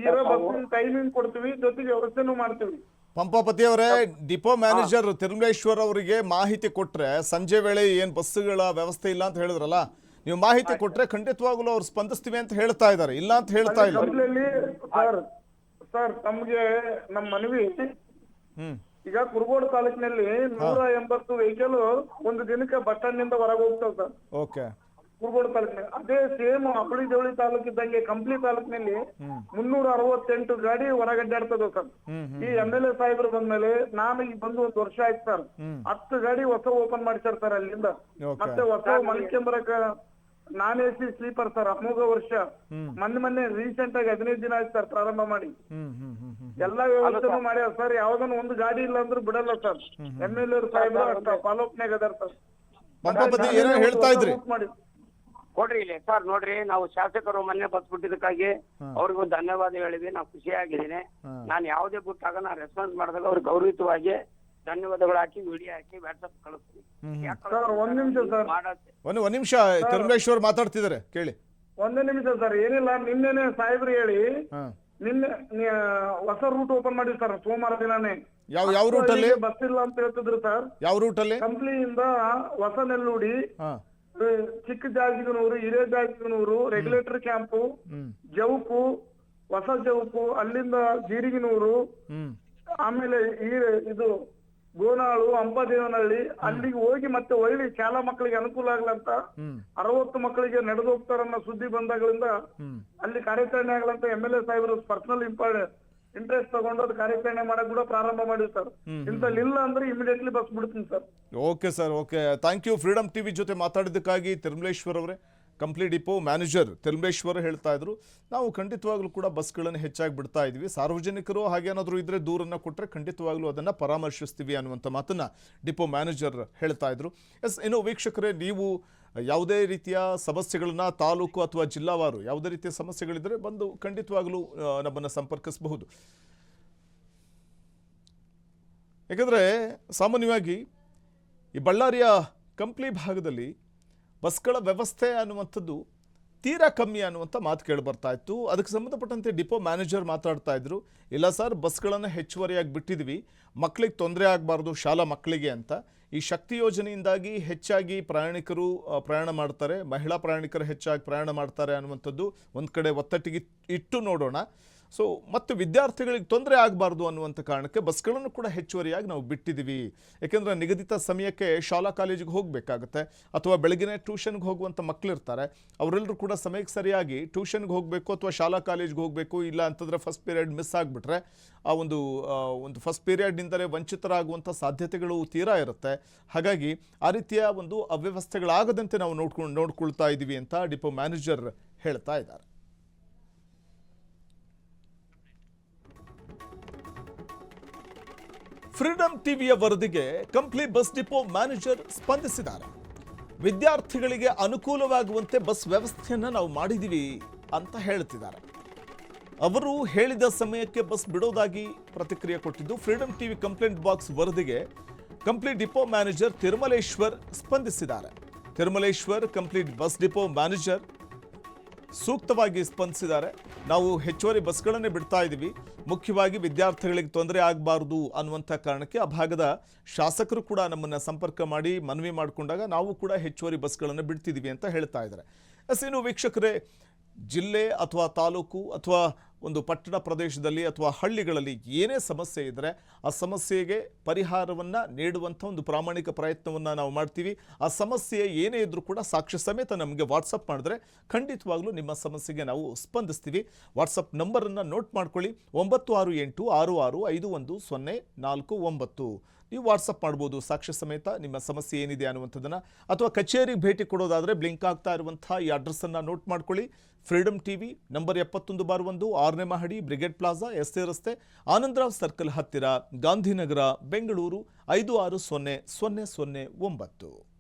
ಇರೋ ಬಸ್ ಟೈಮಿಂಗ್ ಕೊಡ್ತೀವಿ, ಜೊತೆಗೆ ವ್ಯವಸ್ಥೆನೂ ಮಾಡ್ತೀವಿ. ಪಂಪಪತಿ ಅವರೇ, ಡಿಪೋ ಮ್ಯಾನೇಜರ್ ತಿರುಮಲೇಶ್ವರ್ ಅವರಿಗೆ ಮಾಹಿತಿ ಕೊಟ್ರೆ, ಸಂಜೆ ವೇಳೆ ಏನ್ ಬಸ್ಸುಗಳ ವ್ಯವಸ್ಥೆ ಇಲ್ಲ ಅಂತ ಹೇಳಿದ್ರಲ್ಲ, ನೀವು ಮಾಹಿತಿ ಕೊಟ್ರೆ ಖಂಡಿತವಾಗ್ಲೂ ಅವ್ರು ಸ್ಪಂದಿಸ್ತೀವಿ ಅಂತ ಹೇಳ್ತಾ ಇದ್ದಾರೆ, ಇಲ್ಲ ಅಂತ ಹೇಳ್ತಾ ಇಲ್ಲ. ಸರ್ ತಮ್ಗೆ ನಮ್ಮ ಮನವಿ, ಈಗ ಕುರುಗೋಡು ತಾಲೂಕಿನಲ್ಲಿ 180 ವೆಹಿಕಲ್ ಒಂದು ದಿನಕ್ಕೆ ಬಸ್ ಸ್ಟ್ಯಾಂಡ್ ನಿಂದ ಹೊರಗೆ ಹೋಗ್ತಾವ ಸರ್. ಓಕೆ. ಕುರುಗೋಡು ತಾಲೂಕಿನಲ್ಲಿ ಅದೇ ಸೇಮ್ ಹಪ್ಪಳಿ ಜವಳಿ ತಾಲೂಕಿದ್ದಂಗೆ ಕಂಪ್ಲಿ ತಾಲೂಕಿನಲ್ಲಿ 368 ಗಾಡಿ ಹೊರಗಡ್ಡಾಡ್ತದ ಸರ್. ಈ MLA ಸಾಹೇಬ್ರು ಬಂದ್ಮೇಲೆ ನಾನು ಈಗ ಬಂದು 1 ವರ್ಷ ಆಯ್ತು ಸರ್. 10 ಗಾಡಿ ಹೊಸ ಓಪನ್ ಮಾಡಿಸ್ಯಾರ ಸರ್ ಅಲ್ಲಿಂದ. ಮತ್ತೆ ಹೊಸ ಮಲ್ಕೆಂಬರಕ ನಾನ್ AC ಸ್ಲೀಪರ್ ಸರ್, ಅಮೋಘ ವರ್ಷ. ಮೊನ್ನೆ ರೀಸೆಂಟ್ ಆಗಿ 15 ದಿನ ಆಯ್ತು ಸರ್ ಪ್ರಾರಂಭ ಮಾಡಿ. ಎಲ್ಲಾ ವ್ಯವಸ್ಥೆನೂ ಮಾಡ್ಯಾರ ಸರ್. ಯಾವ್ದನ್ನ ಒಂದು ಗಾಡಿ ಇಲ್ಲ ಅಂದ್ರೂ ಬಿಡಲ್ಲ ಸರ್. MLA ಸಾಹೇಬ್ರು ಅಷ್ಟ ಫಾಲೋಪ್ನಾಗ ಅದಾರ ಸರ್. ಪಂಪಪತಿ ಏನೋ ಹೇಳ್ತಾ ಇದ್ರಿ? ಕೊಡ್ರಿ ಇಲ್ಲಿ ಸರ್. ನೋಡ್ರಿ, ನಾವು ಶಾಸಕರು ಮೊನ್ನೆ ಬಸ್ ಬಿಟ್ಟಿದ್ದಕ್ಕಾಗಿ ಅವ್ರಿಗೂ ಧನ್ಯವಾದ ಹೇಳಿದ್ವಿ. ನಾವು ಖುಷಿಯಾಗಿದ್ದೀನಿ. ನಾನು ಯಾವುದೇ ಬಿಟ್ಟಾಗ ನಾನು ರೆಸ್ಪಾನ್ಸ್ ಮಾಡಿದಾಗ ಅವ್ರಿಗೆ ಗೌರವಿತವಾಗಿ ಧನ್ಯವಾದಗಳು ಹಾಕಿ ವಿಡಿಯೋ ಹಾಕಿ ವಾಟ್ಸಪ್ ಕಳಿಸ್ತೀನಿ. ಒಂದ್ ನಿಮಿಷ ಸರ್, ಒಂದ್ ನಿಮಿಷ, ತಿರುಮಲೇಶ್ವರ್ ಮಾತಾಡ್ತಿದ್ದಾರೆ ಕೇಳಿ. ಒಂದೇ ನಿಮಿಷ ಸರ್. ಏನಿಲ್ಲ, ನಿನ್ನೆನೆ ಸಾಹೇಬ್ರು ಹೇಳಿ ನಿನ್ನೆ ಹೊಸ ರೂಟ್ ಓಪನ್ ಮಾಡಿವಿ ಸರ್ ಸೋಮವಾರ ದಿನಾನೇ. ಯಾವ ರೂಟ್ ಅಲ್ಲಿ ಬಸ್ ಇಲ್ಲ ಅಂತ ಹೇಳ್ತಿದ್ರು ಸರ್. ಯಾವ ರೂಟ್ ಅಲ್ಲಿ? ಕಂಪ್ನಿಯಿಂದ ಹೊಸ ನೆಲ್ಲೂಡಿ, ಚಿಕ್ಕ ಜಾಜಿಗನೂರು, ಹಿರೇಜಾಜಿಗನೂರು, ರೆಗ್ಯುಲೇಟರ್ ಕ್ಯಾಂಪು, ಜೌಕು, ಹೊಸ ಜೌಕು, ಅಲ್ಲಿಂದ ಜೀರಿಗಿನೂರು, ಆಮೇಲೆ ಇದು ಗೋನಾಳು, ಹಂಪದೇವನಹಳ್ಳಿ, ಅಲ್ಲಿಗೆ ಹೋಗಿ ಮತ್ತೆ ಒಳ್ಳೆ ಶಾಲಾ ಮಕ್ಕಳಿಗೆ ಅನುಕೂಲ ಆಗ್ಲಂತ 60 ಮಕ್ಕಳಿಗೆ ನಡೆದು ಹೋಗ್ತಾರನ್ನ ಸುದ್ದಿ ಬಂದಾಗಳಿಂದ ಅಲ್ಲಿ ಕಾರ್ಯಾಚರಣೆ ಆಗ್ಲಂತ MLA ಸಾಹೇಬರು ಪರ್ಸನಲ್ ಇಂಟ್ರೆಸ್ಟ್ ತಗೊಂಡು ಅದು ಕಾರ್ಯಾಚರಣೆ ಮಾಡಕ್ ಕೂಡ ಪ್ರಾರಂಭ ಮಾಡಿವಿ ಸರ್. ಇಂತಲ್ಲಿಲ್ಲ ಅಂದ್ರೆ ಇಮಿಡಿಯೇಟ್ಲಿ ಬಸ್ ಬಿಡ್ತೀನಿ sir. Okay sir, okay. Thank you. Freedom TV ಜೊತೆ ಮಾತಾಡಿದ್ದಕ್ಕಾಗಿ ತಿರುಮಲೇಶ್ವರ್ ಅವರೇ. ಕಂಪ್ಲೀಟ್ ಡಿಪೋ ಮ್ಯಾನೇಜರ್ ತಿರುಮಲೇಶ್ವರ್ ಹೇಳ್ತಾ ಇದ್ರು, ನಾವು ಖಂಡಿತವಾಗ್ಲೂ ಕೂಡ ಬಸ್ಗಳನ್ನು ಹೆಚ್ಚಾಗಿ ಬಿಡ್ತಾ ಇದ್ವಿ. ಸಾರ್ವಜನಿಕರು ಹಾಗೇನಾದರೂ ಇದ್ರೆ ದೂರನ್ನು ಕೊಟ್ಟರೆ ಖಂಡಿತವಾಗ್ಲೂ ಅದನ್ನು ಪರಾಮರ್ಶಿಸ್ತೀವಿ ಅನ್ನುವಂಥ ಮಾತನ್ನು ಡಿಪೋ ಮ್ಯಾನೇಜರ್ ಹೇಳ್ತಾ ಇದ್ರು. ಎಸ್, ಇನ್ನು ವೀಕ್ಷಕರೇ, ನೀವು ಯಾವುದೇ ರೀತಿಯ ಸಮಸ್ಯೆಗಳನ್ನ ತಾಲೂಕು ಅಥವಾ ಜಿಲ್ಲಾವಾರು ಯಾವುದೇ ರೀತಿಯ ಸಮಸ್ಯೆಗಳಿದ್ದರೆ ಬಂದು ಖಂಡಿತವಾಗ್ಲೂ ನಮ್ಮನ್ನು ಸಂಪರ್ಕಿಸಬಹುದು. ಯಾಕಂದರೆ ಸಾಮಾನ್ಯವಾಗಿ ಈ ಬಳ್ಳಾರಿಯ ಕಂಪ್ಲಿ ಭಾಗದಲ್ಲಿ ಬಸ್ಗಳ ವ್ಯವಸ್ಥೆ ಅನ್ನುವಂಥದ್ದು ತೀರಾ ಕಮ್ಮಿ ಅನ್ನುವಂಥ ಮಾತು ಕೇಳಿ ಬರ್ತಾ ಇತ್ತು. ಅದಕ್ಕೆ ಸಂಬಂಧಪಟ್ಟಂತೆ ಡಿಪೋ ಮ್ಯಾನೇಜರ್ ಮಾತಾಡ್ತಾ ಇದ್ರು, ಇಲ್ಲ ಸರ್ ಬಸ್ಗಳನ್ನು ಹೆಚ್ಚುವರಿಯಾಗಿ ಬಿಟ್ಟಿದ್ವಿ, ಮಕ್ಕಳಿಗೆ ತೊಂದರೆ ಆಗಬಾರ್ದು, ಶಾಲಾ ಮಕ್ಕಳಿಗೆ ಅಂತ. ಈ ಶಕ್ತಿ ಯೋಜನೆಯಿಂದಾಗಿ ಹೆಚ್ಚಾಗಿ ಪ್ರಯಾಣಿಕರು ಪ್ರಯಾಣ ಮಾಡ್ತಾರೆ, ಮಹಿಳಾ ಪ್ರಯಾಣಿಕರು ಹೆಚ್ಚಾಗಿ ಪ್ರಯಾಣ ಮಾಡ್ತಾರೆ ಅನ್ನುವಂಥದ್ದು ಒಂದು ಕಡೆ ಒತ್ತಟ್ಟಿಗೆ ಇಟ್ಟು ನೋಡೋಣ. ಸೊ ಮತ್ತು ವಿದ್ಯಾರ್ಥಿಗಳಿಗೆ ತೊಂದರೆ ಆಗಬಾರ್ದು ಅನ್ನುವಂಥ ಕಾರಣಕ್ಕೆ ಬಸ್ಗಳನ್ನು ಕೂಡ ಹೆಚ್ಚುವರಿಯಾಗಿ ನಾವು ಬಿಟ್ಟಿದ್ದೀವಿ. ಯಾಕೆಂದರೆ ನಿಗದಿತ ಸಮಯಕ್ಕೆ ಶಾಲಾ ಕಾಲೇಜಿಗೆ ಹೋಗಬೇಕಾಗುತ್ತೆ, ಅಥವಾ ಬೆಳಗಿನ ಟ್ಯೂಷನ್ಗೆ ಹೋಗುವಂಥ ಮಕ್ಕಳಿರ್ತಾರೆ, ಅವರೆಲ್ಲರೂ ಕೂಡ ಸಮಯಕ್ಕೆ ಸರಿಯಾಗಿ ಟ್ಯೂಷನ್ಗೆ ಹೋಗಬೇಕು ಅಥವಾ ಶಾಲಾ ಕಾಲೇಜ್ಗೆ ಹೋಗಬೇಕು. ಇಲ್ಲ ಅಂತಂದರೆ ಫಸ್ಟ್ ಪೀರಿಯಡ್ ಮಿಸ್ ಆಗಿಬಿಟ್ರೆ ಆ ಒಂದು ಫಸ್ಟ್ ಪೀರಿಯಡ್ನಿಂದಲೇ ವಂಚಿತರಾಗುವಂಥ ಸಾಧ್ಯತೆಗಳು ತೀರಾ ಇರುತ್ತೆ. ಹಾಗಾಗಿ ಆ ರೀತಿಯ ಒಂದು ಅವ್ಯವಸ್ಥೆಗಳಾಗದಂತೆ ನಾವು ನೋಡ್ಕೊಳ್ತಾ ಇದ್ದೀವಿ ಅಂತ ಡಿಪೋ ಮ್ಯಾನೇಜರ್ ಹೇಳ್ತಾ ಇದ್ದಾರೆ. ಫ್ರೀಡಮ್ ಟಿವಿಯ ವರದಿಗೆ ಕಂಪ್ಲಿ ಬಸ್ ಡಿಪೋ ಮ್ಯಾನೇಜರ್ ಸ್ಪಂದಿಸಿದ್ದಾರೆ. ವಿದ್ಯಾರ್ಥಿಗಳಿಗೆ ಅನುಕೂಲವಾಗುವಂತೆ ಬಸ್ ವ್ಯವಸ್ಥೆಯನ್ನು ನಾವು ಮಾಡಿದ್ದೀವಿ ಅಂತ ಹೇಳ್ತಿದ್ದಾರೆ. ಅವರು ಹೇಳಿದ ಸಮಯಕ್ಕೆ ಬಸ್ ಬಿಡೋದಾಗಿ ಪ್ರತಿಕ್ರಿಯೆ ಕೊಟ್ಟಿದ್ದು. ಫ್ರೀಡಂ ಟಿವಿ ಕಂಪ್ಲೇಂಟ್ ಬಾಕ್ಸ್ ವರದಿಗೆ ಕಂಪ್ಲೀಟ್ ಡಿಪೋ ಮ್ಯಾನೇಜರ್ ತಿರುಮಲೇಶ್ವರ್ ಸ್ಪಂದಿಸಿದ್ದಾರೆ. ತಿರುಮಲೇಶ್ವರ್ ಕಂಪ್ಲೀಟ್ ಬಸ್ ಡಿಪೋ ಮ್ಯಾನೇಜರ್ ಸೂಕ್ತವಾಗಿ ಸ್ಪಂದಿಸಿದ್ದಾರೆ. ನಾವು ಹೆಚ್ಚುವರಿ ಬಸ್ಗಳನ್ನೇ ಬಿಡ್ತಾ ಇದ್ದೀವಿ, ಮುಖ್ಯವಾಗಿ ವಿದ್ಯಾರ್ಥಿಗಳಿಗೆ ತೊಂದರೆ ಆಗಬಾರ್ದು ಅನ್ನುವಂಥ ಕಾರಣಕ್ಕೆ ಆ ಭಾಗದ ಶಾಸಕರು ಕೂಡ ನಮ್ಮನ್ನು ಸಂಪರ್ಕ ಮಾಡಿ ಮನವಿ ಮಾಡಿಕೊಂಡಾಗ ನಾವು ಕೂಡ ಹೆಚ್ಚುವರಿ ಬಸ್ಗಳನ್ನು ಬಿಡ್ತಿದ್ದೀವಿ ಅಂತ ಹೇಳ್ತಾ ಇದ್ದಾರೆ. ಇನ್ನು ವೀಕ್ಷಕರೇ, ಜಿಲ್ಲೆ ಅಥವಾ ತಾಲೂಕು ಅಥವಾ ಒಂದು ಪಟ್ಟಣ ಪ್ರದೇಶದಲ್ಲಿ ಅಥವಾ ಹಳ್ಳಿಗಳಲ್ಲಿ ಏನೇ ಸಮಸ್ಯೆ ಇದ್ದರೆ ಆ ಸಮಸ್ಯೆಗೆ ಪರಿಹಾರವನ್ನು ನೀಡುವಂಥ ಒಂದು ಪ್ರಾಮಾಣಿಕ ಪ್ರಯತ್ನವನ್ನು ನಾವು ಮಾಡ್ತೀವಿ. ಆ ಸಮಸ್ಯೆ ಏನೇ ಇದ್ರೂ ಕೂಡ ಸಾಕ್ಷ್ಯ ಸಮೇತ ನಮಗೆ ವಾಟ್ಸಪ್ ಮಾಡಿದ್ರೆ ಖಂಡಿತವಾಗ್ಲೂ ನಿಮ್ಮ ಸಮಸ್ಯೆಗೆ ನಾವು ಸ್ಪಂದಿಸ್ತೀವಿ. ವಾಟ್ಸಪ್ ನಂಬರನ್ನು ನೋಟ್ ಮಾಡ್ಕೊಳ್ಳಿ, 9686651049. ನೀವು ವಾಟ್ಸಪ್ ಮಾಡ್ಬೋದು ಸಾಕ್ಷ್ಯ ಸಮೇತ ನಿಮ್ಮ ಸಮಸ್ಯೆ ಏನಿದೆ ಅನ್ನುವಂಥದ್ದನ್ನು. ಅಥವಾ ಕಚೇರಿಗೆ ಭೇಟಿ ಕೊಡೋದಾದರೆ ಬ್ಲಿಂಕ್ ಆಗ್ತಾ ಇರುವಂಥ ಈ ಅಡ್ರೆಸ್ಸನ್ನು ನೋಟ್ ಮಾಡ್ಕೊಳ್ಳಿ. ಫ್ರೀಡಂ ಟಿವಿ, ನಂಬರ್ 71/1, 6ನೇ ಮಹಡಿ, ಬ್ರಿಗೇಡ್ ಪ್ಲಾಜಾ, ಎಸ್ಎ ರಸ್ತೆ, ಆನಂದರಾವ್ ಸರ್ಕಲ್ ಹತ್ತಿರ, ಗಾಂಧಿನಗರ, ಬೆಂಗಳೂರು 560009.